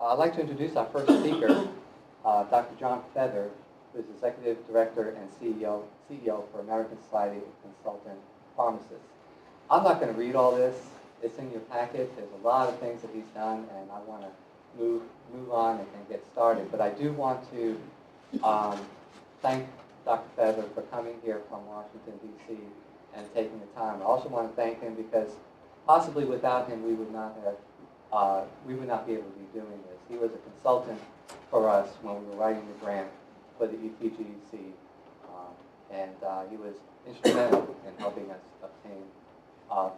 I'd like to introduce our first speaker, Dr. John Feather, who is Executive Director and CEO for American Society of Consultant Pharmacists. I'm not going to read all this. It's in your packet. There's a lot of things that he's done, and I want to move on and get started. But I do want to thank Dr. Feather for coming here from Washington, D.C. and taking the time. I also want to thank him because possibly without him we would not be able to be doing this. He was a consultant for us when we were writing the grant for the EPGC, and he was instrumental in helping us obtain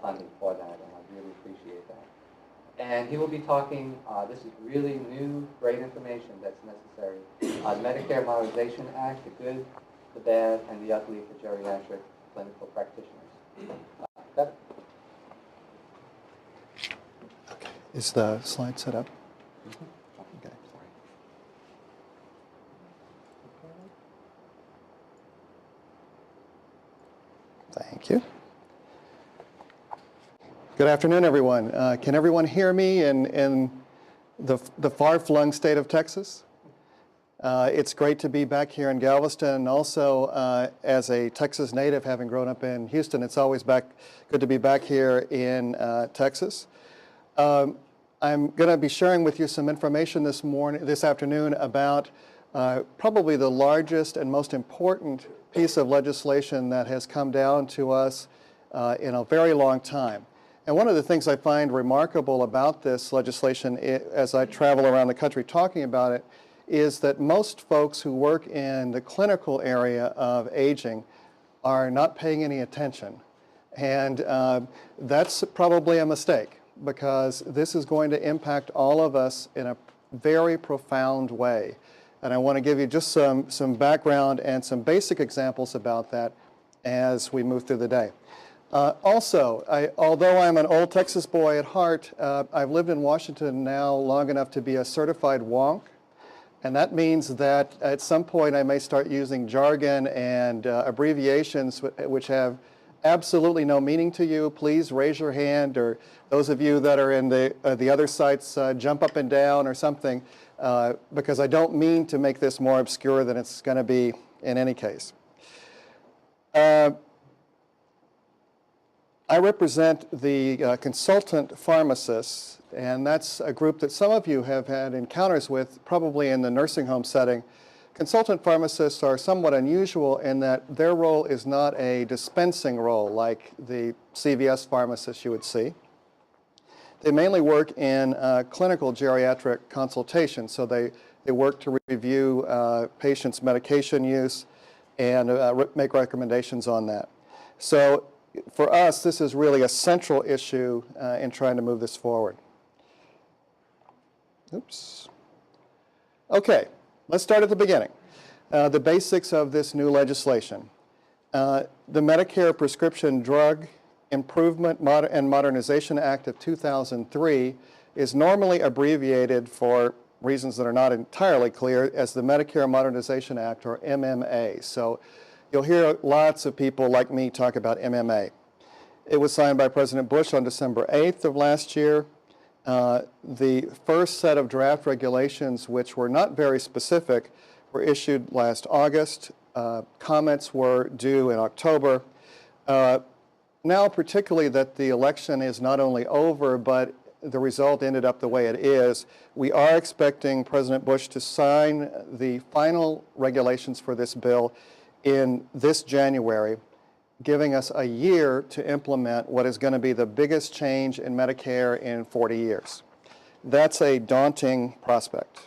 funding for that, and I really appreciate that. And he will be talking, this is really new, great information that's necessary, the Medicare Modernization Act, the good, the bad, and the ugly for geriatric clinical practitioners. Okay. Is the slide set up? Mm-hmm. Okay. Thank you. Good afternoon, everyone. Can everyone hear me in the far-flung state of Texas? It's great to be back here in Galveston, and also as a Texas native, having grown up in Houston, it's always good to be back here in Texas. I'm going to be sharing with you some information this afternoon about probably the largest and most important piece of legislation that has come down to us in a very long time. And one of the things I find remarkable about this legislation, as I travel around the country talking about it, is that most folks who work in the clinical area of aging are not paying any attention. And that's probably a mistake, because this is going to impact all of us in a very profound way. And I want to give you just some background and some basic examples about that as we move through the day. Also, although I'm an old Texas boy at heart, I've lived in Washington now long enough to be a certified wonk. And that means that at some point I may start using jargon and abbreviations which have absolutely no meaning to you. Please raise your hand, or those of you that are in the other sites, jump up and down or something, because I don't mean to make this more obscure than it's going to be in any case. I represent the consultant pharmacists, and that's a group that some of you have had encounters with, probably in the nursing home setting. Consultant pharmacists are somewhat unusual in that their role is not a dispensing role like the CVS pharmacists you would see. They mainly work in clinical geriatric consultation, so they work to review patients' medication use and make recommendations on that. So for us, this is really a central issue in trying to move this forward. Oops. Okay, let's start at the beginning. The basics of this new legislation. The Medicare Prescription Drug Improvement and Modernization Act of 2003 is normally abbreviated, for reasons that are not entirely clear, as the Medicare Modernization Act, or MMA. So you'll hear lots of people like me talk about MMA. It was signed by President Bush on December 8th of last year. The first set of draft regulations, which were not very specific, were issued last August. Comments were due in October. Now, particularly that the election is not only over, but the result ended up the way it is, we are expecting President Bush to sign the final regulations for this bill in this January, giving us a year to implement what is going to be the biggest change in Medicare in 40 years. That's a daunting prospect.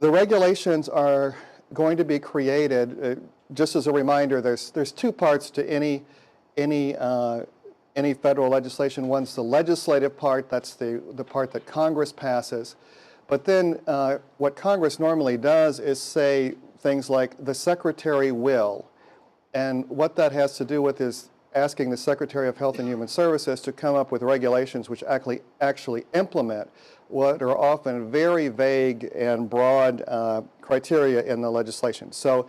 The regulations are going to be created, just as a reminder, there's two parts to any federal legislation. One's the legislative part, that's the part that Congress passes. But then what Congress normally does is say things like the Secretary will. And what that has to do with is asking the Secretary of Health and Human Services to come up with regulations which actually implement what are often very vague and broad criteria in the legislation. So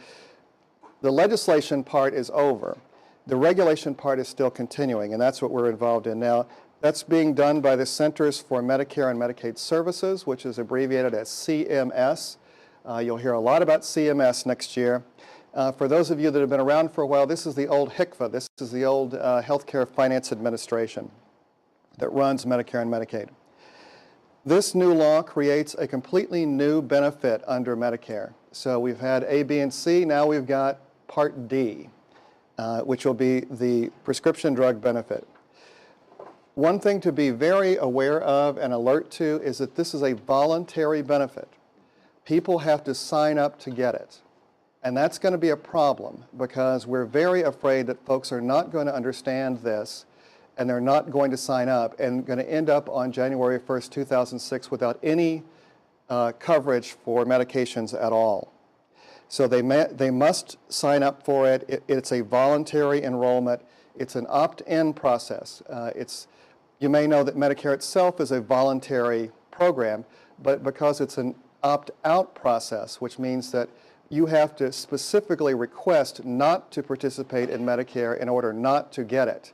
the legislation part is over. The regulation part is still continuing, and that's what we're involved in now. That's being done by the Centers for Medicare and Medicaid Services, which is abbreviated as CMS. You'll hear a lot about CMS next year. For those of you that have been around for a while, this is the old HCFA. This is the old Healthcare Finance Administration that runs Medicare and Medicaid. This new law creates a completely new benefit under Medicare. So we've had A, B, and C. Now we've got Part D, which will be the prescription drug benefit. One thing to be very aware of and alert to is that this is a voluntary benefit. People have to sign up to get it. And that's going to be a problem because we're very afraid that folks are not going to understand this and they're not going to sign up and going to end up on January 1st, 2006 without any coverage for medications at all. So they must sign up for it. It's a voluntary enrollment. It's an opt-in process. You may know that Medicare itself is a voluntary program, but because it's an opt-out process, which means that you have to specifically request not to participate in Medicare in order not to get it.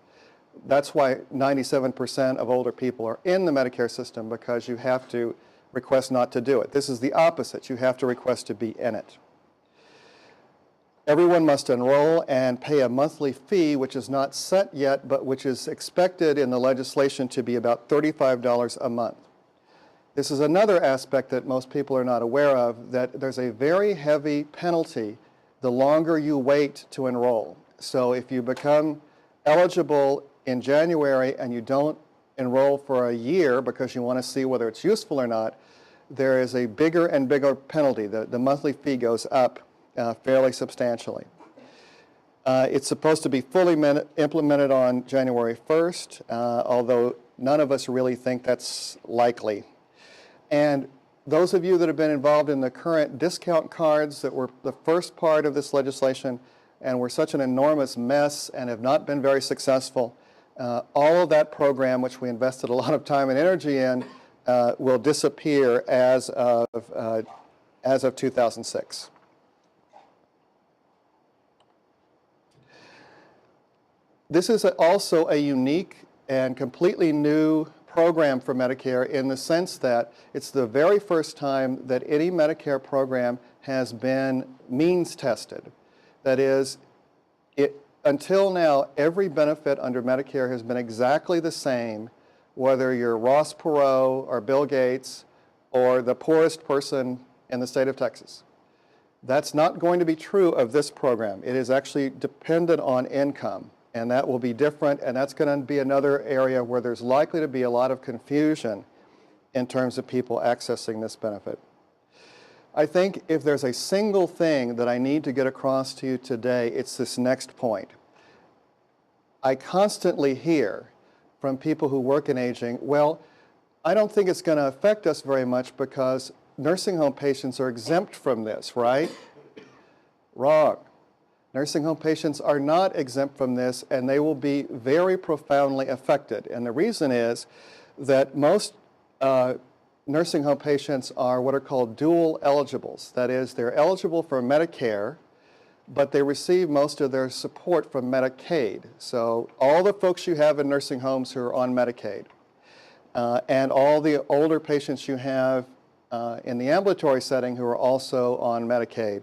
That's why 97% of older people are in the Medicare system, because you have to request not to do it. This is the opposite. You have to request to be in it. Everyone must enroll and pay a monthly fee, which is not set yet, but which is expected in the legislation to be about $35 a month. This is another aspect that most people are not aware of, that there's a very heavy penalty the longer you wait to enroll. So if you become eligible in January and you don't enroll for a year because you want to see whether it's useful or not, there is a bigger and bigger penalty. The monthly fee goes up fairly substantially. It's supposed to be fully implemented on January 1st, although none of us really think that's likely. And those of you that have been involved in the current discount cards that were the first part of this legislation and were such an enormous mess and have not been very successful, all of that program, which we invested a lot of time and energy in, will disappear as of 2006. This is also a unique and completely new program for Medicare in the sense that it's the very first time that any Medicare program has been means tested. That is, until now, every benefit under Medicare has been exactly the same, whether you're Ross Perot or Bill Gates or the poorest person in the state of Texas. That's not going to be true of this program. It is actually dependent on income. And that will be different, and that's going to be another area where there's likely to be a lot of confusion in terms of people accessing this benefit. I think if there's a single thing that I need to get across to you today, it's this next point. I constantly hear from people who work in aging, well, I don't think it's going to affect us very much because nursing home patients are exempt from this, right? Wrong. Nursing home patients are not exempt from this, and they will be very profoundly affected. And the reason is that most nursing home patients are what are called dual eligibles. That is, they're eligible for Medicare, but they receive most of their support from Medicaid. So all the folks you have in nursing homes who are on Medicaid, and all the older patients you have in the ambulatory setting who are also on Medicaid.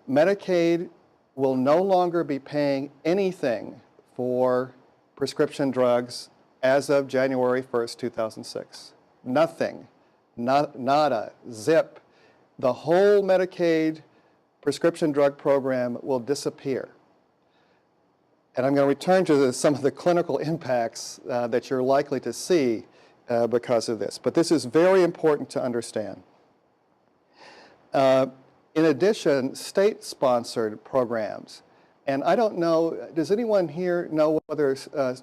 Medicaid will no longer be paying anything for prescription drugs as of January 1st, 2006. Nothing, nada, zip. The whole Medicaid prescription drug program will disappear. And I'm going to return to some of the clinical impacts that you're likely to see because of this. But this is very important to understand. In addition, state-sponsored programs. And I don't know, does anyone here know whether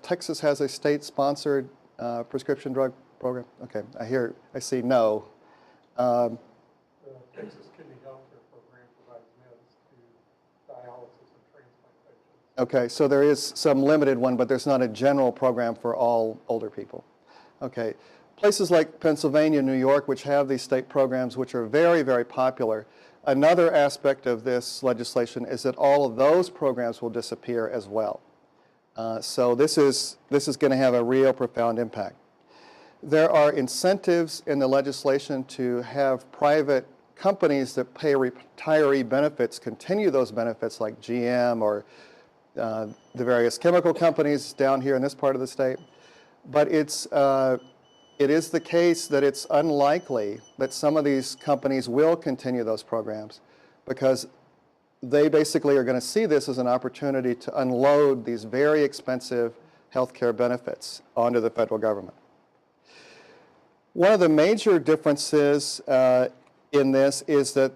Texas has a state-sponsored prescription drug program? Okay, I see no. The Texas Kidney Healthcare Program provides meds to dialysis and transplant patients. Okay, so there is some limited one, but there's not a general program for all older people. Okay, places like Pennsylvania, New York, which have these state programs, which are very, very popular. Another aspect of this legislation is that all of those programs will disappear as well. So this is going to have a real profound impact. There are incentives in the legislation to have private companies that pay retiree benefits continue those benefits, like GM or the various chemical companies down here in this part of the state. But it is the case that it's unlikely that some of these companies will continue those programs, because they basically are going to see this as an opportunity to unload these very expensive health care benefits onto the federal government. One of the major differences in this is that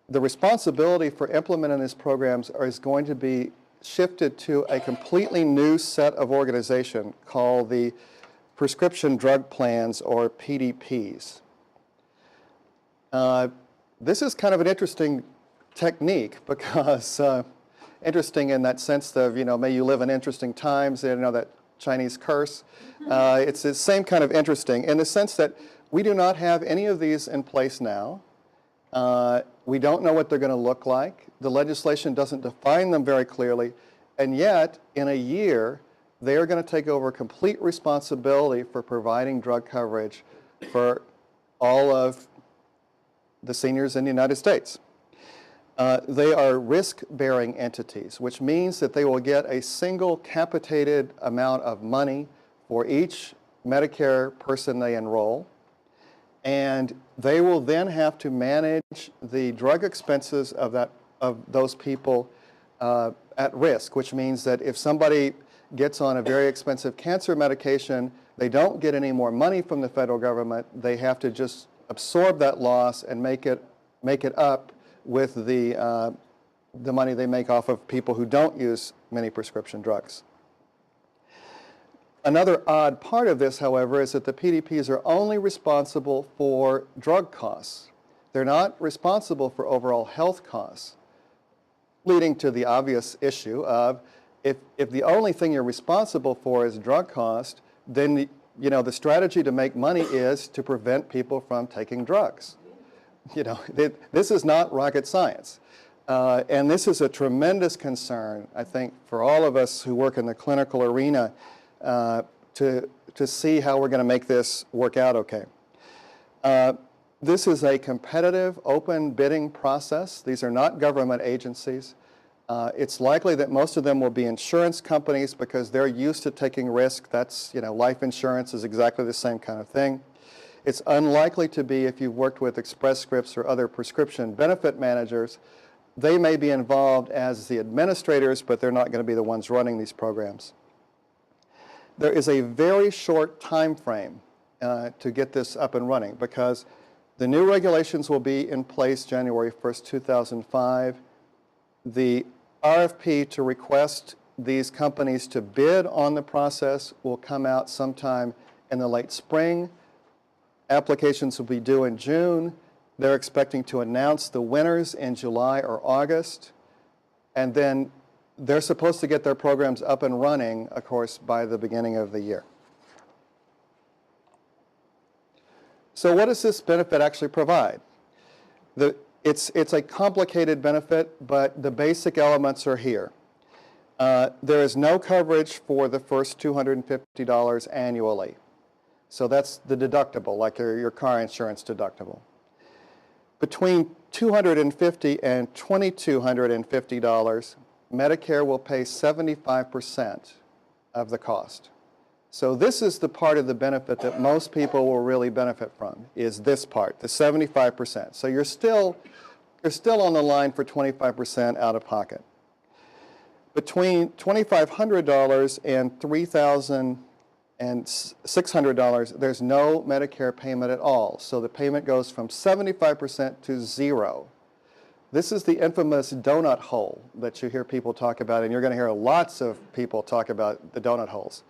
the responsibility for implementing these programs is going to be shifted to a completely new set of organization called the Prescription Drug Plans, or PDPs. This is kind of an interesting technique, because interesting in that sense of, may you live in interesting times, that Chinese curse. It's the same kind of interesting in the sense that we do not have any of these in place now. We don't know what they're going to look like. The legislation doesn't define them very clearly, and yet in a year they are going to take over complete responsibility for providing drug coverage for all of the seniors in the United States. They are risk-bearing entities, which means that they will get a single capitated amount of money for each Medicare person they enroll, and they will then have to manage the drug expenses of those people at risk, which means that if somebody gets on a very expensive cancer medication, they don't get any more money from the federal government. They have to just absorb that loss and make it up with the money they make off of people who don't use many prescription drugs. Another odd part of this, however, is that the PDPs are only responsible for drug costs. They're not responsible for overall health costs, leading to the obvious issue of if the only thing you're responsible for is drug cost, then the strategy to make money is to prevent people from taking drugs. This is not rocket science. And this is a tremendous concern, I think, for all of us who work in the clinical arena to see how we're going to make this work out okay. This is a competitive, open bidding process. These are not government agencies. It's likely that most of them will be insurance companies because they're used to taking risk. That's, life insurance is exactly the same kind of thing. It's unlikely to be if you've worked with Express Scripts or other prescription benefit managers. They may be involved as the administrators, but they're not going to be the ones running these programs. There is a very short time frame to get this up and running, because the new regulations will be in place January 1st, 2005. The RFP to request these companies to bid on the process will come out sometime in the late spring. Applications will be due in June. They're expecting to announce the winners in July or August. And then they're supposed to get their programs up and running, of course, by the beginning of the year. So what does this benefit actually provide? It's a complicated benefit, but the basic elements are here. There is no coverage for the first $250 annually. So that's the deductible, like your car insurance deductible. Between $250 and $2,250, Medicare will pay 75% of the cost. So this is the part of the benefit that most people will really benefit from, is this part, the 75%. So you're still on the line for 25% out of pocket. Between $2,500 and $3,600, there's no Medicare payment at all. So the payment goes from 75% to zero. This is the infamous donut hole that you hear people talk about, and you're going to hear lots of people talk about the donut holes.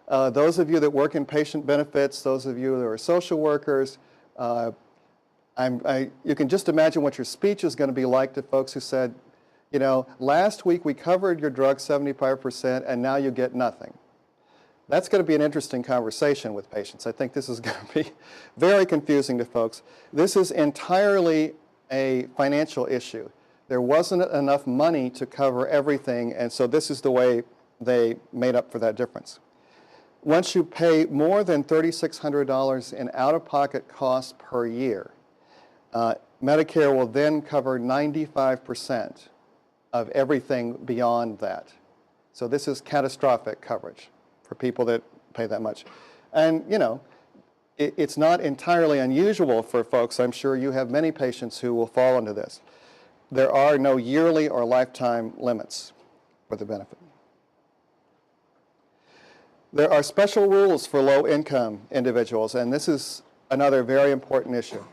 Those of you that work in patient benefits, those of you that are social workers, you can just imagine what your speech is going to be like to folks who said, last week we covered your drug 75% and now you get nothing. That's going to be an interesting conversation with patients. I think this is going to be very confusing to folks. This is entirely a financial issue. There wasn't enough money to cover everything, and so this is the way they made up for that difference. Once you pay more than $3,600 in out-of-pocket costs per year, Medicare will then cover 95% of everything beyond that. So this is catastrophic coverage for people that pay that much. And, you know, it's not entirely unusual for folks. I'm sure you have many patients who will fall into this. There are no yearly or lifetime limits for the benefit. There are special rules for low-income individuals, and this is another very important issue.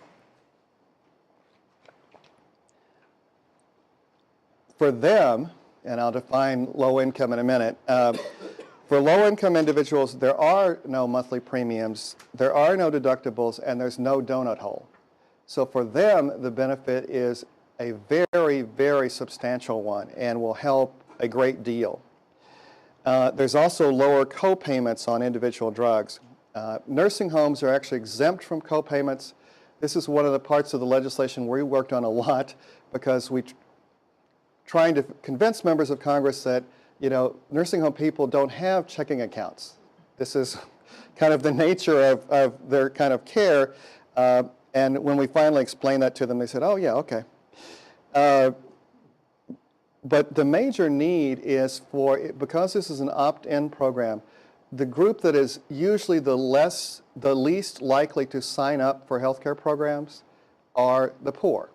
For them, and I'll define low income in a minute, for low-income individuals, there are no monthly premiums, there are no deductibles, and there's no donut hole. So for them, the benefit is a very, very substantial one and will help a great deal. There's also lower co-payments on individual drugs. Nursing homes are actually exempt from co-payments. This is one of the parts of the legislation we worked on a lot because we trying to convince members of Congress that, you know, nursing home people don't have checking accounts. This is kind of the nature of their kind of care. And when we finally explained that to them, they said, oh, yeah, okay. But the major need is for, because this is an opt-in program, the group that is usually the least likely to sign up for healthcare programs are the poor.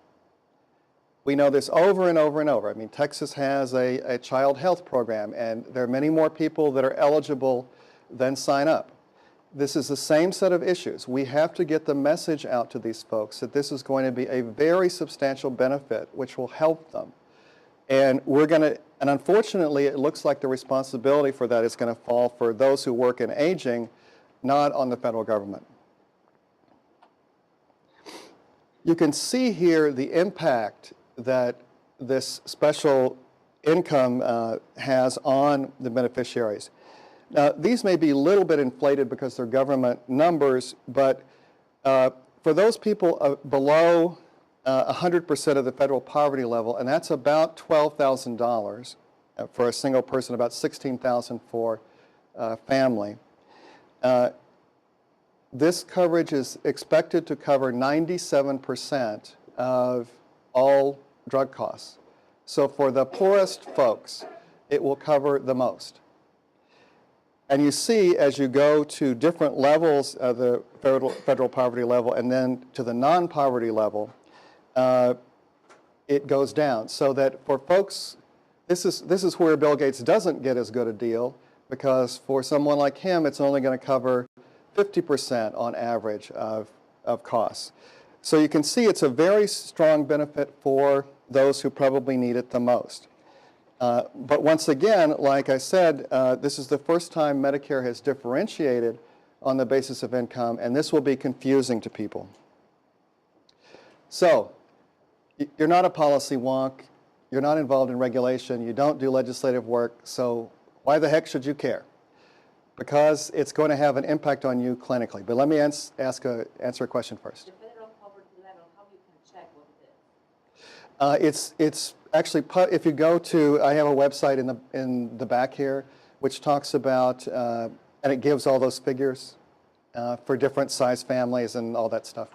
We know this over and over and over. I mean, Texas has a child health program, and there are many more people that are eligible than sign up. This is the same set of issues. We have to get the message out to these folks that this is going to be a very substantial benefit which will help them. And and unfortunately, it looks like the responsibility for that is going to fall for those who work in aging, not on the federal government. You can see here the impact that this special income has on the beneficiaries. Now, these may be a little bit inflated because they're government numbers, but for those people below 100% of the federal poverty level, and that's about $12,000 for a single person, about $16,000 for a family. This coverage is expected to cover 97% of all drug costs. So for the poorest folks, it will cover the most. And you see, as you go to different levels of the federal poverty level and then to the non-poverty level, it goes down. So that for folks, this is where Bill Gates doesn't get as good a deal, because for someone like him, it's only going to cover 50% on average of costs. So you can see it's a very strong benefit for those who probably need it the most. But once again, like I said, this is the first time Medicare has differentiated on the basis of income, and this will be confusing to people. So, you're not a policy wonk, you're not involved in regulation, you don't do legislative work, so why the heck should you care? Because it's going to have an impact on you clinically. But let me answer a question first. The federal poverty level, how you can check what it is? It's actually, if you go to, I have a website in the back here, which talks about, and it gives all those figures for different size families and all that stuff.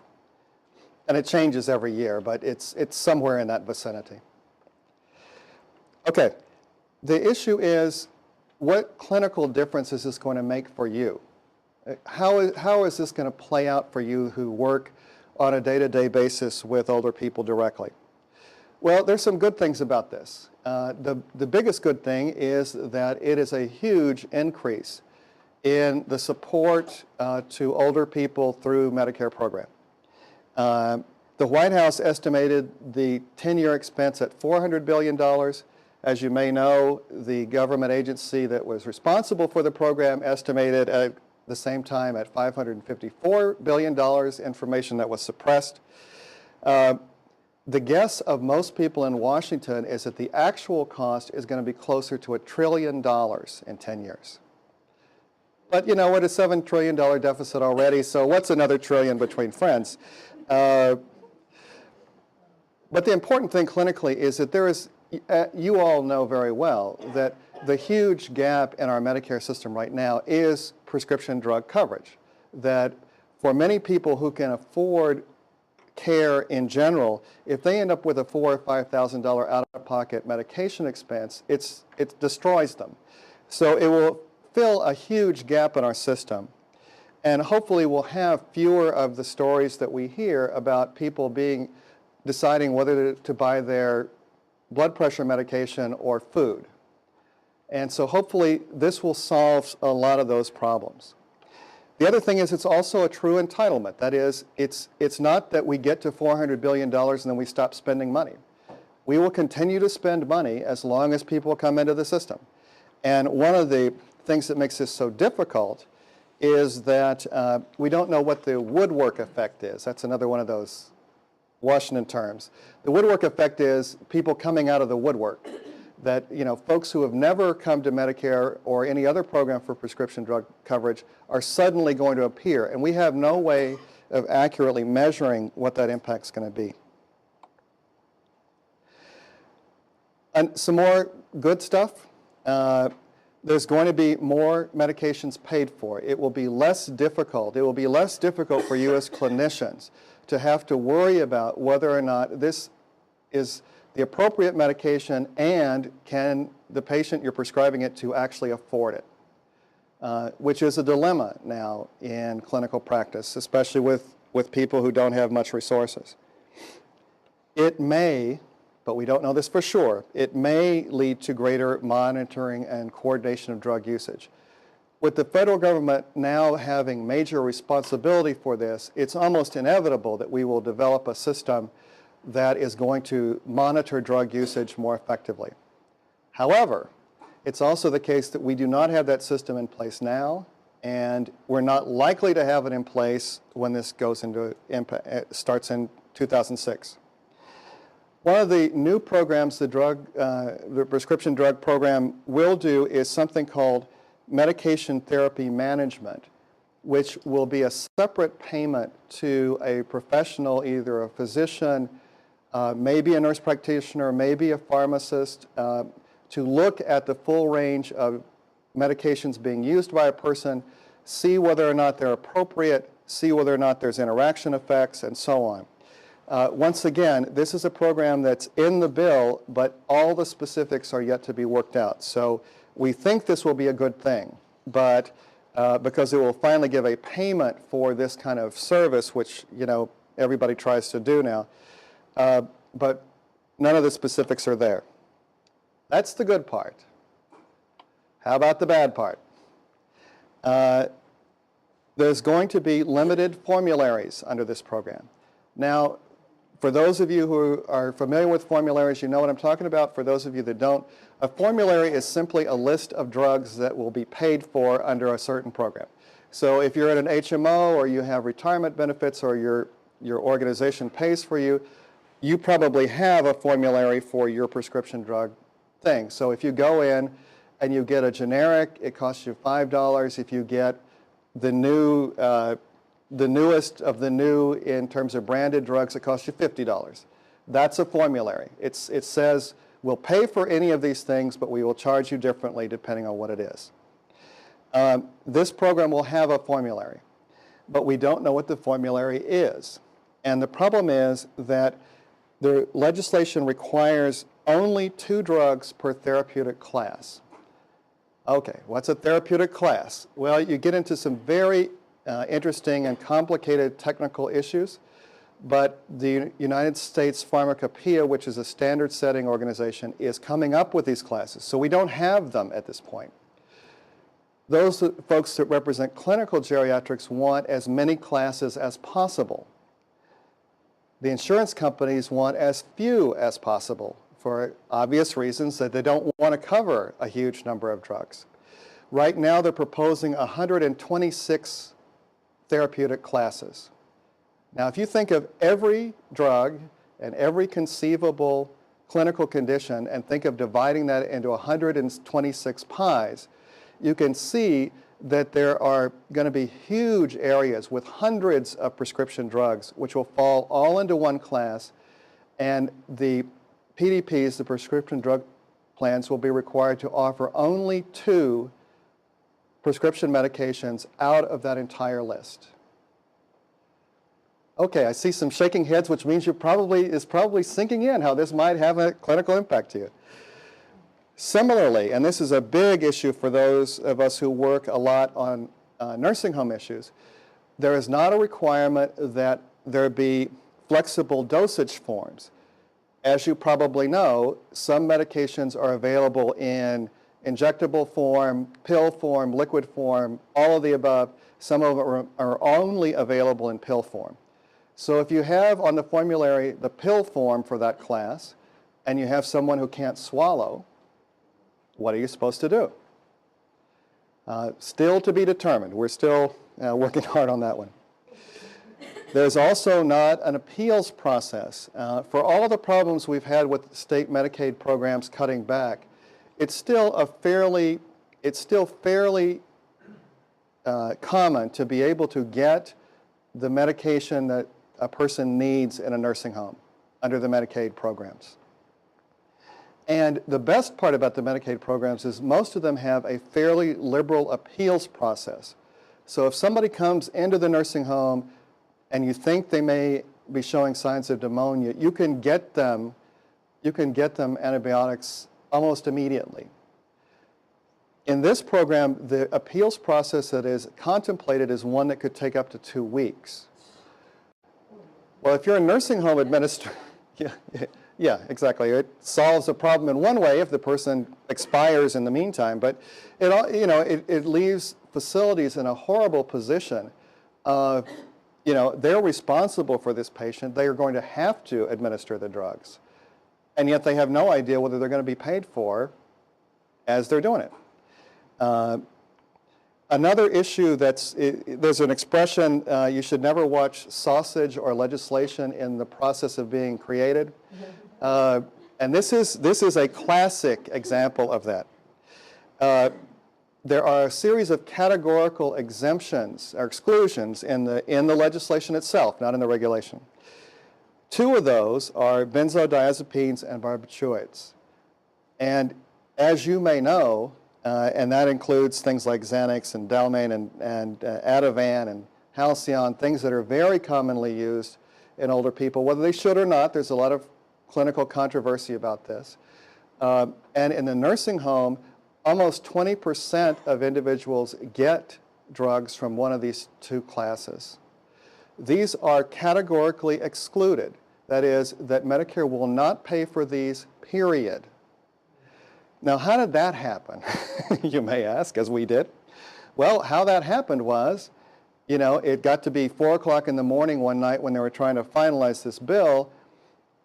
And it changes every year, but it's somewhere in that vicinity. Okay, the issue is, what clinical difference is this going to make for you? How is this going to play out for you who work on a day-to-day basis with older people directly? Well, there's some good things about this. The biggest good thing is that it is a huge increase in the support to older people through Medicare program. The White House estimated the 10-year expense at $400 billion. As you may know, the government agency that was responsible for the program estimated at the same time at $554 billion, information that was suppressed. The guess of most people in Washington is that the actual cost is going to be closer to $1 trillion in 10 years. But you know, we're at a $7 trillion deficit already, so what's another trillion between friends? But the important thing clinically is that there is, you all know very well, that the huge gap in our Medicare system right now is prescription drug coverage. That for many people who can afford care in general, if they end up with a $4,000 or $5,000 out-of-pocket medication expense, it destroys them. So it will fill a huge gap in our system. And hopefully we'll have fewer of the stories that we hear about people deciding whether to buy their blood pressure medication or food. And so hopefully this will solve a lot of those problems. The other thing is it's also a true entitlement. That is, it's not that we get to $400 billion and then we stop spending money. We will continue to spend money as long as people come into the system. And one of the things that makes this so difficult is that we don't know what the woodwork effect is. That's another one of those Washington terms. The woodwork effect is people coming out of the woodwork. That, you know, folks who have never come to Medicare or any other program for prescription drug coverage are suddenly going to appear, and we have no way of accurately measuring what that impact's going to be. And some more good stuff. There's going to be more medications paid for. It will be less difficult. It will be less difficult for you as clinicians to have to worry about whether or not this is the appropriate medication and can the patient you're prescribing it to actually afford it, which is a dilemma now in clinical practice, especially with people who don't have much resources. It may, but we don't know this for sure, it may lead to greater monitoring and coordination of drug usage. With the federal government now having major responsibility for this, it's almost inevitable that we will develop a system that is going to monitor drug usage more effectively. However, it's also the case that we do not have that system in place now, and we're not likely to have it in place when this starts in 2006. One of the new programs the prescription drug program will do is something called medication therapy management, which will be a separate payment to a professional, either a physician, maybe a nurse practitioner, maybe a pharmacist, to look at the full range of medications being used by a person, see whether or not they're appropriate, see whether or not there's interaction effects, and so on. Once again, this is a program that's in the bill, but all the specifics are yet to be worked out. So we think this will be a good thing, but because it will finally give a payment for this kind of service, which, you know, everybody tries to do now. But none of the specifics are there. That's the good part. How about the bad part? There's going to be limited formularies under this program. Now, for those of you who are familiar with formularies, you know what I'm talking about. For those of you that don't, a formulary is simply a list of drugs that will be paid for under a certain program. So if you're at an HMO or you have retirement benefits or your organization pays for you, you probably have a formulary for your prescription drug thing. So if you go in and you get a generic, it costs you $5. If you get the newest of the new in terms of branded drugs, it costs you $50. That's a formulary. It says we'll pay for any of these things, but we will charge you differently depending on what it is. This program will have a formulary, but we don't know what the formulary is. And the problem is that the legislation requires only 2 drugs per therapeutic class. Okay, what's a therapeutic class? Well, you get into some very interesting and complicated technical issues, but the United States Pharmacopoeia, which is a standard-setting organization, is coming up with these classes. So we don't have them at this point. Those folks that represent clinical geriatrics want as many classes as possible. The insurance companies want as few as possible for obvious reasons that they don't want to cover a huge number of drugs. Right now they're proposing 126 therapeutic classes. Now if you think of every drug and every conceivable clinical condition and think of dividing that into 126 pies, you can see that there are going to be huge areas with hundreds of prescription drugs which will fall all into one class, and the PDPs, the prescription drug plans will be required to offer only 2 prescription medications out of that entire list. Okay, I see some shaking heads, which means is probably sinking in how this might have a clinical impact to you. Similarly, and this is a big issue for those of us who work a lot on nursing home issues, there is not a requirement that there be flexible dosage forms. As you probably know, some medications are available in injectable form, pill form, liquid form, all of the above. Some of them are only available in pill form. So if you have on the formulary the pill form for that class, and you have someone who can't swallow, what are you supposed to do? Still to be determined. We're still working hard on that one. There's also not an appeals process. For all of the problems we've had with state Medicaid programs cutting back, it's still fairly common to be able to get the medication that a person needs in a nursing home under the Medicaid programs. And the best part about the Medicaid programs is most of them have a fairly liberal appeals process. So if somebody comes into the nursing home and you think they may be showing signs of pneumonia, you can get them antibiotics almost immediately. In this program, the appeals process that is contemplated is one that could take up to 2 weeks. Well, if you're a nursing home administrator, yeah, exactly. It solves a problem in one way if the person expires in the meantime, but it leaves facilities in a horrible position. They're responsible for this patient. They are going to have to administer the drugs, and yet they have no idea whether they're going to be paid for as they're doing it. Another issue there's an expression, you should never watch sausage or legislation in the process of being created. And this is a classic example of that. There are a series of categorical exemptions or exclusions in the legislation itself, not in the regulation. 2 of those are benzodiazepines and barbiturates. And as you may know, and that includes things like Xanax and Dalmane and Ativan and Halcyon, things that are very commonly used in older people, whether they should or not. There's a lot of clinical controversy about this. And in the nursing home, almost 20% of individuals get drugs from one of these 2 classes. These are categorically excluded. That is, that Medicare will not pay for these, period. Now, how did that happen? You may ask, as we did. Well, how that happened was, it got to be 4 o'clock in the morning one night when they were trying to finalize this bill.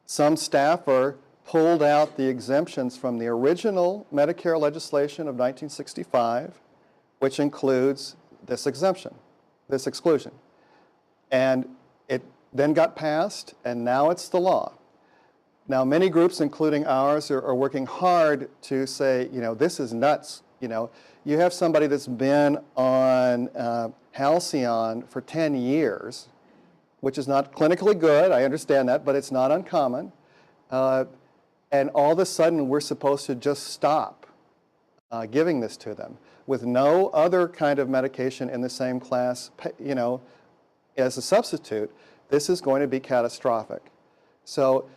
Some staffer pulled out the exemptions from the original Medicare legislation of 1965, which includes this exclusion. And it then got passed, and now it's the law. Now, many groups, including ours, are working hard to say, this is nuts. You have somebody that's been on Halcyon for 10 years, which is not clinically good, I understand that, but it's not uncommon. And all of a sudden, we're supposed to just stop giving this to them with no other kind of medication in the same class, as a substitute. This is going to be catastrophic. So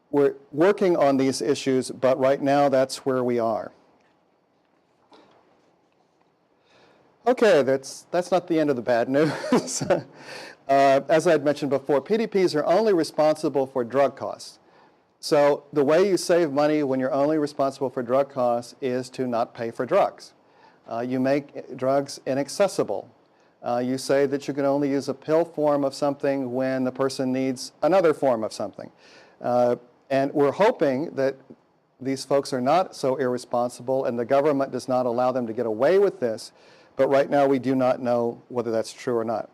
we're working on these issues, but right now that's where we are. Okay, that's not the end of the bad news. As I had mentioned before, PDPs are only responsible for drug costs. So the way you save money when you're only responsible for drug costs is to not pay for drugs. You make drugs inaccessible. You say that you can only use a pill form of something when the person needs another form of something. And we're hoping that these folks are not so irresponsible and the government does not allow them to get away with this, but right now we do not know whether that's true or not.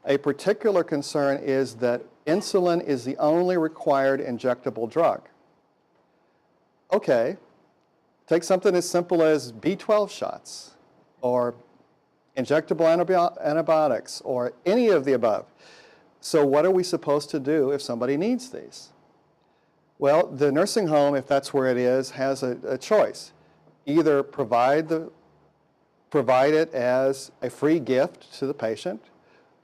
A particular concern is that insulin is the only required injectable drug. Okay, take something as simple as B12 shots or injectable antibiotics or any of the above. So what are we supposed to do if somebody needs these? Well, the nursing home, if that's where it is, has a choice. Either provide it as a free gift to the patient,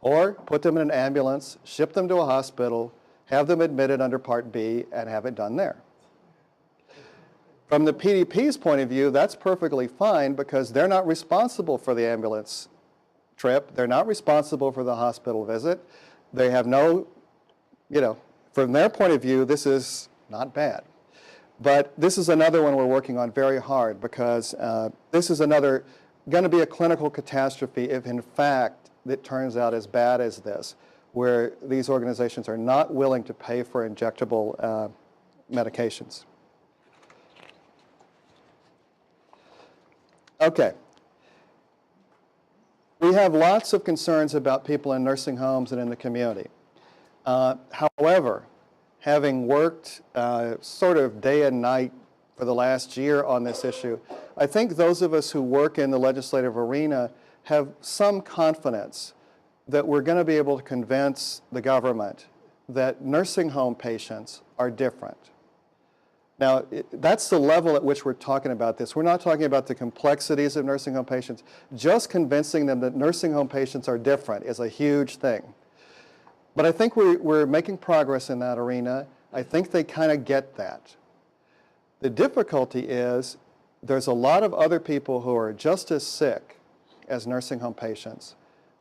or put them in an ambulance, ship them to a hospital, have them admitted under Part B, and have it done there. From the PDP's point of view, that's perfectly fine because they're not responsible for the ambulance trip. They're not responsible for the hospital visit. They have no, from their point of view, this is not bad. But this is another one we're working on very hard because this is going to be a clinical catastrophe if in fact it turns out as bad as this, where these organizations are not willing to pay for injectable medications. Okay. We have lots of concerns about people in nursing homes and in the community. However, having worked sort of day and night for the last year on this issue, I think those of us who work in the legislative arena have some confidence that we're going to be able to convince the government that nursing home patients are different. Now, that's the level at which we're talking about this. We're not talking about the complexities of nursing home patients. Just convincing them that nursing home patients are different is a huge thing. But I think we're making progress in that arena. I think they kind of get that. The difficulty is there's a lot of other people who are just as sick as nursing home patients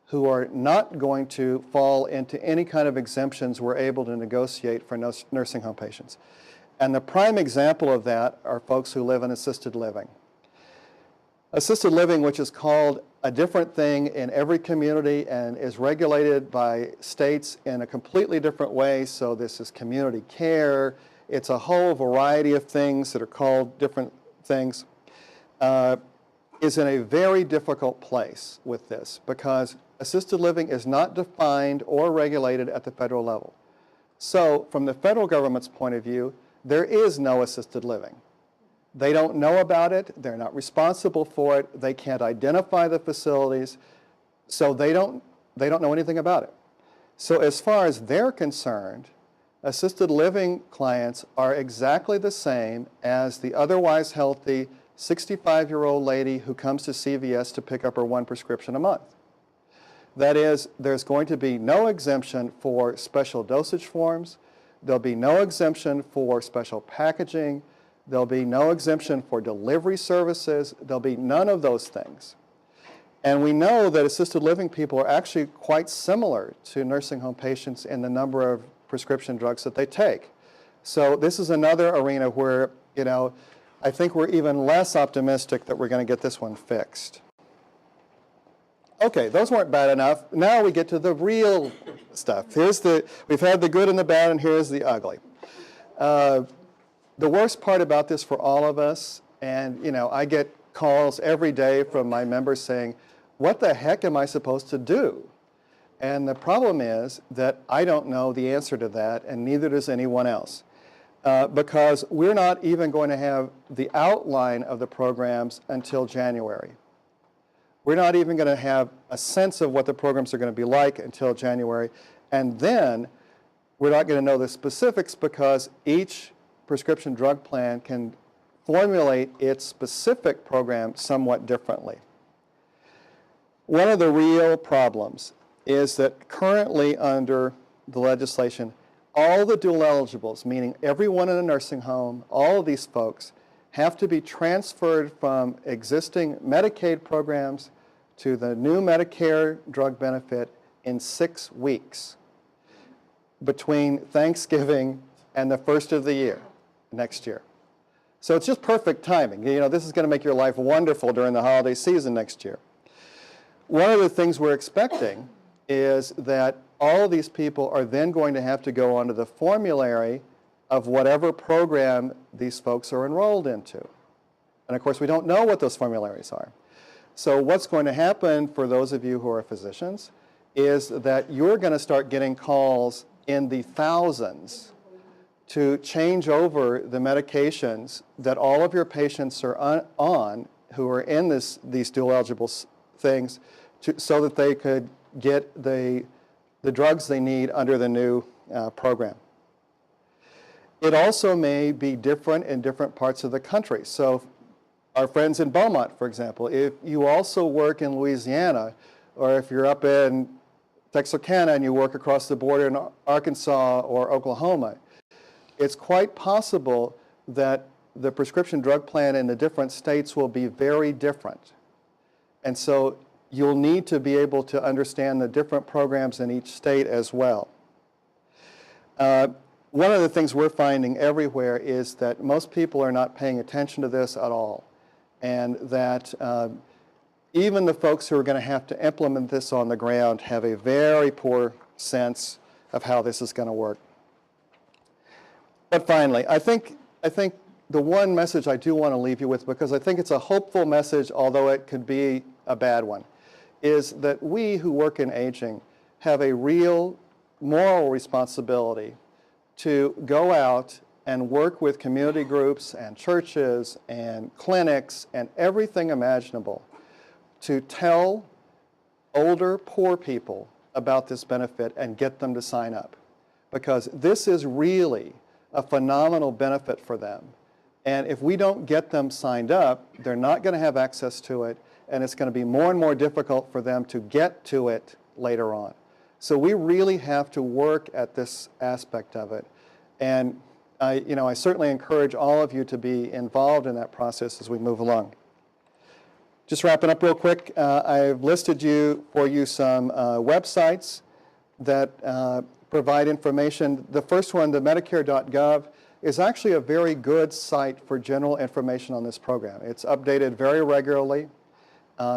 who are not going to fall into any kind of exemptions we're able to negotiate for nursing home patients. And the prime example of that are folks who live in assisted living. Assisted living, which is called a different thing in every community and is regulated by states in a completely different way. So this is community care. It's a whole variety of things that are called different things. Is in a very difficult place with this because assisted living is not defined or regulated at the federal level. So from the federal government's point of view, there is no assisted living. They don't know about it. They're not responsible for it. They can't identify the facilities. So they don't know anything about it. So as far as they're concerned, assisted living clients are exactly the same as the otherwise healthy 65-year-old lady who comes to CVS to pick up her one prescription a month. That is, there's going to be no exemption for special dosage forms. There'll be no exemption for special packaging. There'll be no exemption for delivery services. There'll be none of those things. And we know that assisted living people are actually quite similar to nursing home patients in the number of prescription drugs that they take. So this is another arena where, I think we're even less optimistic that we're going to get this one fixed. Okay, those weren't bad enough. Now we get to the real stuff. We've had the good and the bad, and here's the ugly. The worst part about this for all of us, and I get calls every day from my members saying, what the heck am I supposed to do? And the problem is that I don't know the answer to that, and neither does anyone else. Because we're not even going to have the outline of the programs until January. We're not even going to have a sense of what the programs are going to be like until January. And then we're not going to know the specifics because each prescription drug plan can formulate its specific program somewhat differently. One of the real problems is that currently under the legislation, all the dual eligibles, meaning everyone in a nursing home, all of these folks, have to be transferred from existing Medicaid programs to the new Medicare drug benefit in 6 weeks between Thanksgiving and the first of the year, next year. So it's just perfect timing. This is going to make your life wonderful during the holiday season next year. One of the things we're expecting is that all of these people are then going to have to go onto the formulary of whatever program these folks are enrolled into. And of course, we don't know what those formularies are. So what's going to happen for those of you who are physicians is that you're going to start getting calls in the thousands to change over the medications that all of your patients are on who are in these dual eligible things so that they could get the drugs they need under the new program. It also may be different in different parts of the country. So our friends in Beaumont, for example, if you also work in Louisiana, or if you're up in Texarkana and you work across the border in Arkansas or Oklahoma, it's quite possible that the prescription drug plan in the different states will be very different. And so you'll need to be able to understand the different programs in each state as well. One of the things we're finding everywhere is that most people are not paying attention to this at all, and that even the folks who are going to have to implement this on the ground have a very poor sense of how this is going to work. But finally, I think the one message I do want to leave you with, because I think it's a hopeful message, although it could be a bad one, is that we who work in aging have a real moral responsibility to go out and work with community groups and churches and clinics and everything imaginable to tell older, poor people about this benefit and get them to sign up. Because this is really a phenomenal benefit for them. And if we don't get them signed up, they're not going to have access to it, and it's going to be more and more difficult for them to get to it later on. So we really have to work at this aspect of it. And I certainly encourage all of you to be involved in that process as we move along. Just wrapping up real quick, I've listed for you some websites that provide information. The first one, the Medicare.gov, is actually a very good site for general information on this program. It's updated very regularly.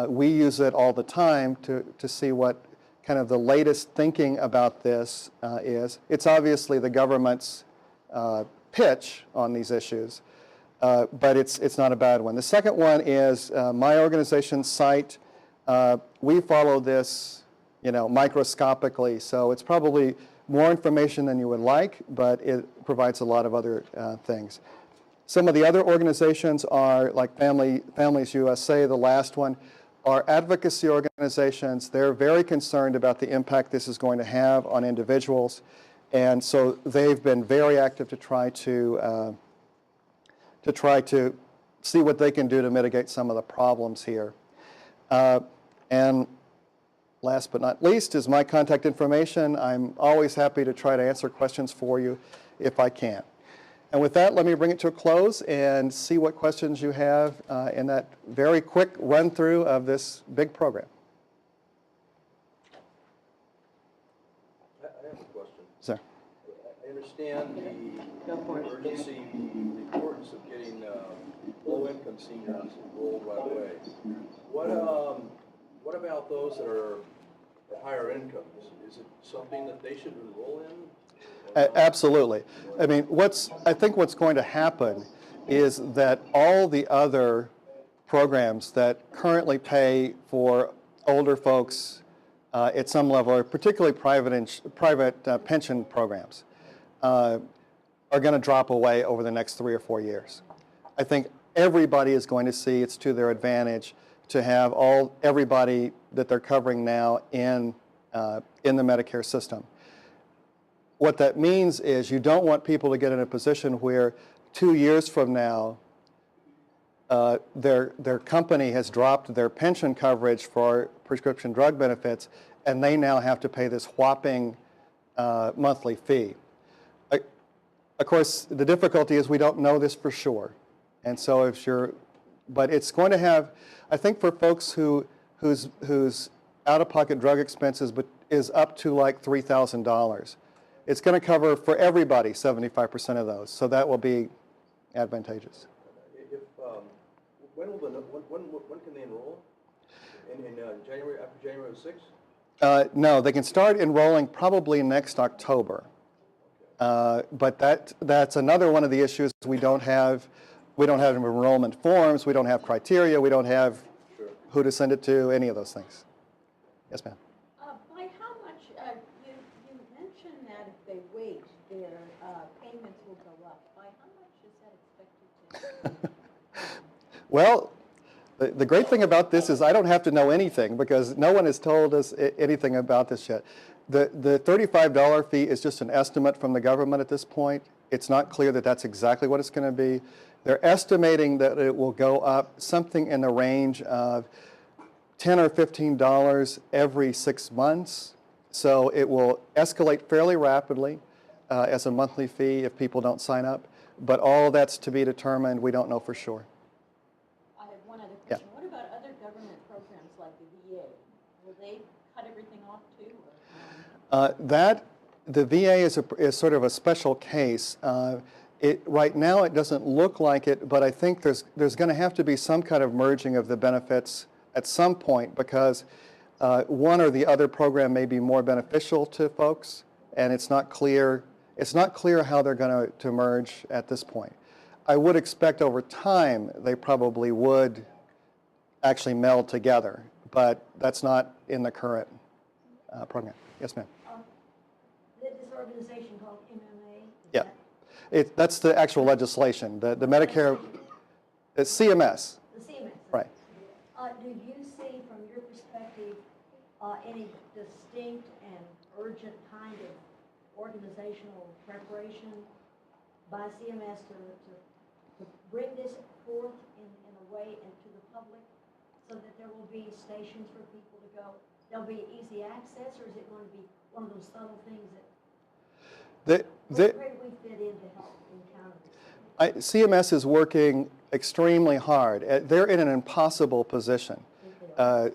We use it all the time to see what kind of the latest thinking about this is. It's obviously the government's pitch on these issues, but it's not a bad one. The second one is my organization's site. We follow this, microscopically, so it's probably more information than you would like, but it provides a lot of other things. Some of the other organizations are like Families USA, the last one, are advocacy organizations. They're very concerned about the impact this is going to have on individuals, and so they've been very active to try to see what they can do to mitigate some of the problems here. And last but not least is my contact information. I'm always happy to try to answer questions for you if I can. And with that, let me bring it to a close and see what questions you have in that very quick run-through of this big program. I have a question. Sir. I understand the urgency, the importance of getting low-income seniors enrolled right away. What about those that are at higher incomes? Is it something that they should enroll in? Absolutely. I mean, I think what's going to happen is that all the other programs that currently pay for older folks at some level, or particularly private pension programs, are going to drop away over the next 3 or 4 years. I think everybody is going to see it's to their advantage to have everybody that they're covering now in the Medicare system. What that means is you don't want people to get in a position where 2 years from now their company has dropped their pension coverage for prescription drug benefits, and they now have to pay this whopping monthly fee. Of course, the difficulty is we don't know this for sure, and so but it's going to have, I think, for folks whose out-of-pocket drug expenses is up to like $3,000. It's going to cover for everybody 75% of those, so that will be advantageous. When can they enroll? In January, after January 6th? No, they can start enrolling probably next October. But that's another one of the issues. We don't have enrollment forms, we don't have criteria, we don't have who to send it to, any of those things. Yes, ma'am. By how much, you mentioned that if they wait, their payments will go up. By how much is that expected to? Well, the great thing about this is I don't have to know anything because no one has told us anything about this yet. The $35 fee is just an estimate from the government at this point, It's not clear that that's exactly what it's going to be. They're estimating that it will go up something in the range of $10 or $15 every 6 months. So it will escalate fairly rapidly as a monthly fee if people don't sign up. But all that's to be determined. We don't know for sure. I have one other question. What about other government programs like the VA? Will they cut everything off too? Or, The VA is sort of a special case. Right now it doesn't look like it, but I think there's going to have to be some kind of merging of the benefits at some point because one or the other program may be more beneficial to folks, and it's not clear how they're going to merge at this point. I would expect over time they probably would actually meld together, but that's not in the current program. Yes, ma'am. this organization called MMA? Yeah, that's the actual legislation. The Medicare, it's CMS. The CMS. Right. Do you see, from your perspective, any distinct and urgent kind of organizational preparation by CMS to bring this forth in a way and to the public so that there will be stations for people to go? There'll be easy access, or is it going to be one of those subtle things that where do we fit in to help encounter this? CMS is working extremely hard. They're in an impossible position. I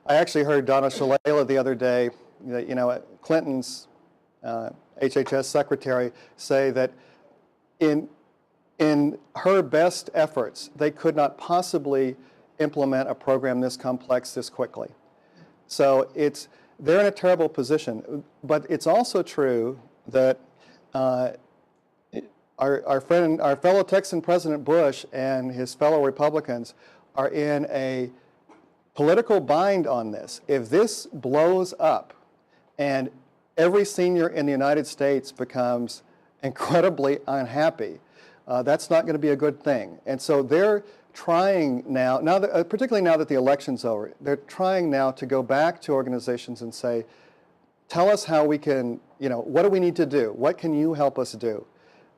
actually heard Donna Shalala the other day, Clinton's HHS secretary, say that in her best efforts, they could not possibly implement a program this complex this quickly. So they're in a terrible position. But it's also true that our fellow Texan President Bush and his fellow Republicans are in a political bind on this. If this blows up and every senior in the United States becomes incredibly unhappy, that's not going to be a good thing. And so they're trying now that, particularly now that the election's over, they're trying now to go back to organizations and say, tell us how we can, what do we need to do? What can you help us do?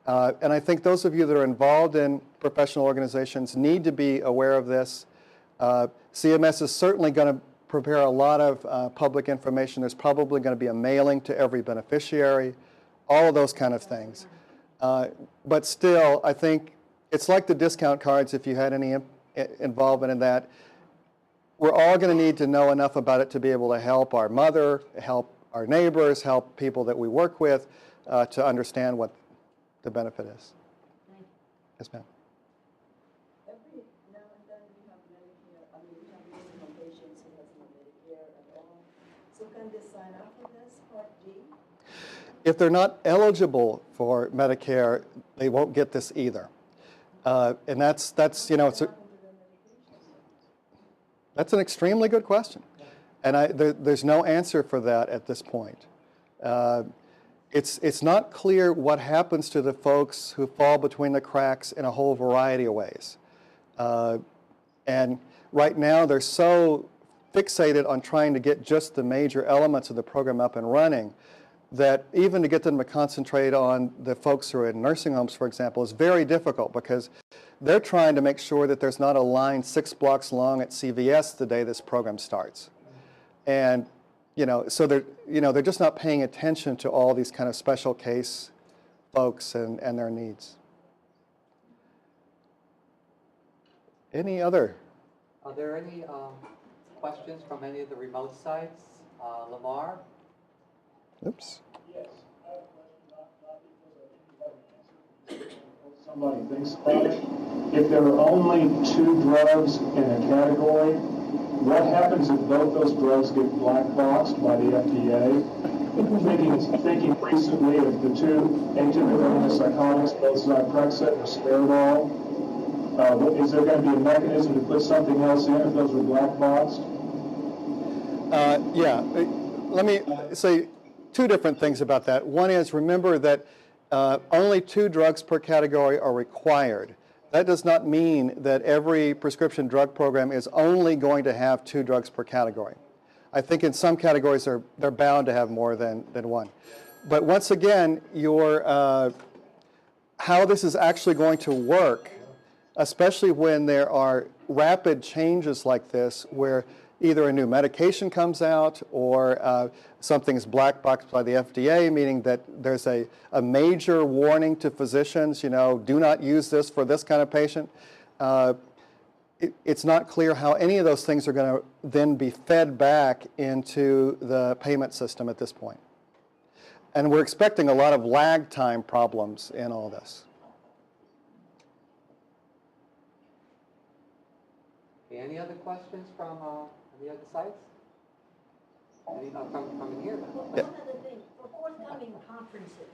And I think those of you that are involved in professional organizations need to be aware of this. CMS is certainly going to prepare a lot of public information. There's probably going to be a mailing to every beneficiary, all of those kind of things. But still, I think it's like the discount cards, if you had any involvement in that. We're all going to need to know enough about it to be able to help our mother, help our neighbors, help people that we work with to understand what the benefit is. Thank you. Yes, ma'am. Every now and then we have Medicare, we have medical patients who have no Medicare at all. So can they sign up for this Part D? If they're not eligible for Medicare, they won't get this either. And that's it's that's an extremely good question. And there's no answer for that at this point. It's not clear what happens to the folks who fall between the cracks in a whole variety of ways. And right now they're so fixated on trying to get just the major elements of the program up and running that even to get them to concentrate on the folks who are in nursing homes, for example, is very difficult because they're trying to make sure that there's not a line 6 blocks long at CVS the day this program starts. And so they're just not paying attention to all these kind of special case folks and their needs. Any other? Are there any questions from any of the remote sites? Lamar? Oops. Yes, I have a question, not because somebody thinks about it. If there are only 2 drugs in a category, what happens if both those drugs get black boxed by the FDA? Thinking recently of the 2 atypical antipsychotics, both Zyprexa and Risperidol. Is there going to be a mechanism to put something else in if those are black boxed? Yeah, let me say 2 different things about that. One is, remember that only 2 drugs per category are required. That does not mean that every prescription drug program is only going to have 2 drugs per category. I think in some categories they're bound to have more than 1. But once again, how this is actually going to work, especially when there are rapid changes like this, where either a new medication comes out or something's black boxed by the FDA, meaning that there's a major warning to physicians, do not use this for this kind of patient. It's not clear how any of those things are going to then be fed back into the payment system at this point. And we're expecting a lot of lag time problems in all this. Okay, any other questions from the other sites? Any from in here? One other thing, for forthcoming conferences,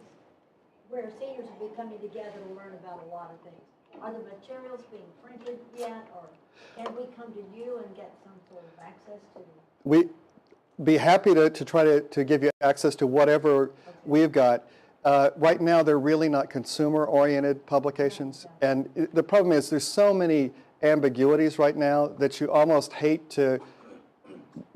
where seniors will be coming together to learn about a lot of things, are the materials being printed yet, or can we come to you and get some sort of access to? We'd be happy to try to give you access to whatever we've got. Right now, they're really not consumer-oriented publications. And the problem is there's so many ambiguities right now that you almost hate to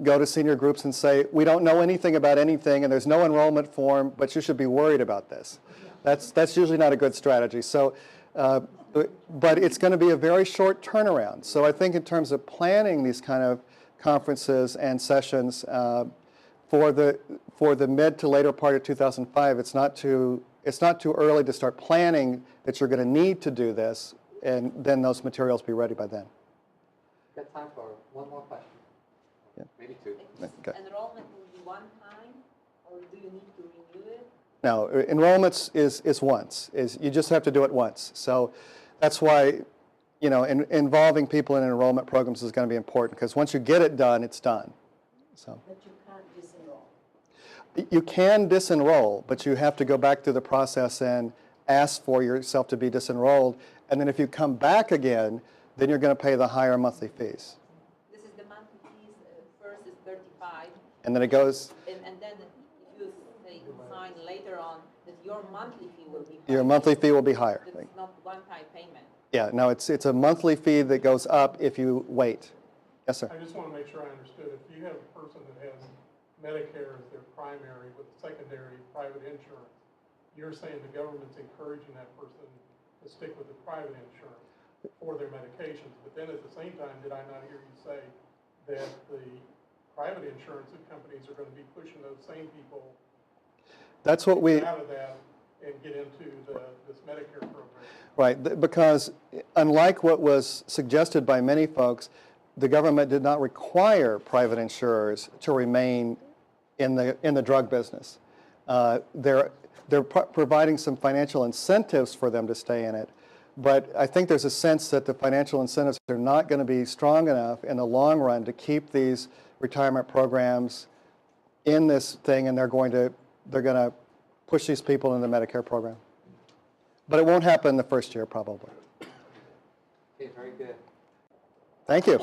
go to senior groups and say, we don't know anything about anything and there's no enrollment form, but you should be worried about this. That's usually not a good strategy. So, but it's going to be a very short turnaround. So I think in terms of planning these kind of conferences and sessions for the mid to later part of 2005, it's not too early to start planning that you're going to need to do this, and then those materials be ready by then. We've got time for one more question. Yeah. Maybe two. Okay. Enrollment will be one time, or do you need to renew it? Now, enrollments is once. You just have to do it once. So that's why, involving people in enrollment programs is going to be important, because once you get it done, it's done. So. But you can't disenroll. You can disenroll, but you have to go back through the process and ask for yourself to be disenrolled. And then if you come back again, then you're going to pay the higher monthly fees. This is the monthly fees, first is 35. And then it goes, And then if you say sign later on, that your monthly fee will be higher. your monthly fee will be higher. It's not one-time payment. Yeah, no, it's a monthly fee that goes up if you wait. Yes, sir. I just want to make sure I understood. If you have a person that has Medicare as their primary with secondary private insurance, you're saying the government's encouraging that person to stick with the private insurance for their medications. But then at the same time, did I not hear you say that the private insurance companies are going to be pushing those same people That's what we, out of that and get into this Medicare program? right, because unlike what was suggested by many folks, the government did not require private insurers to remain in the drug business. They're providing some financial incentives for them to stay in it, but I think there's a sense that the financial incentives are not going to be strong enough in the long run to keep these retirement programs in this thing, and they're going to push these people in the Medicare program. But it won't happen the first year, probably. Okay, very good. Thank you.